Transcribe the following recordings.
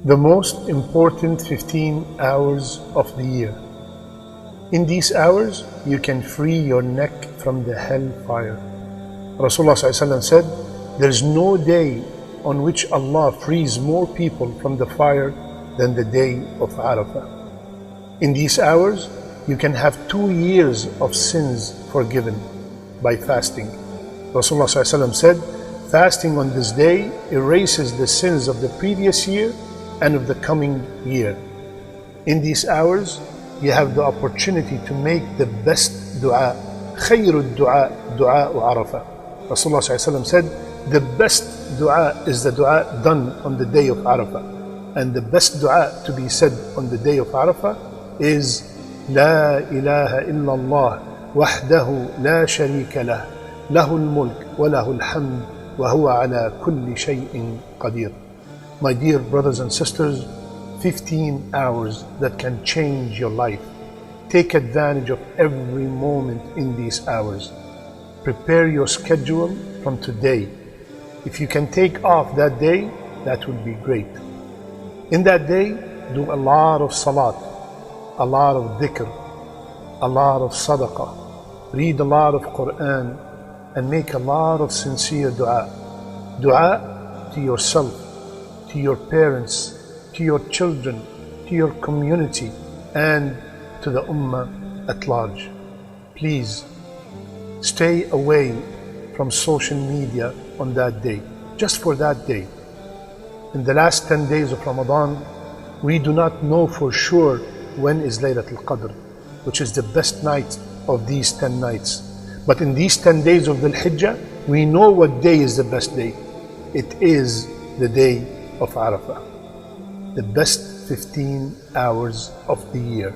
the most important 15 hours of the year. In these hours, you can free your neck from the hellfire. Rasulullah ﷺ said, there is no day on which Allah frees more people from the fire than the day of Arafah. In these hours, you can have 2 years of sins forgiven by fasting. Rasulullah ﷺ said, fasting on this day erases the sins of the previous year and of the coming year. In these hours, you have the opportunity to make the best dua. خير الدعاء دعاء عرفة. Rasulullah ﷺ said, the best dua is the dua done on the day of Arafah. And the best dua to be said on the day of Arafah is لا إله إلا الله وحده لا شريك له له الملك وله الحمد وهو على كل شيء قدير. My dear brothers and sisters, 15 hours that can change your life. Take advantage of every moment in these hours. Prepare your schedule from today. If you can take off that day, that would be great. In that day, do a lot of salat, a lot of dhikr, a lot of sadaqah, read a lot of Quran, and make a lot of sincere dua. Dua to yourself, to your parents, to your children, to your community, and to the ummah at large. Please stay away from social media on that day, just for that day. In the last 10 days of Ramadan, we do not know for sure when is Laylatul Qadr, which is the best night of these 10 nights. But in these 10 days of Dhul Hijjah, we know what day is the best day. It is the day of Arafah. The best 15 hours of the year.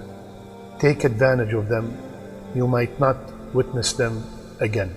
Take advantage of them. You might not witness them again.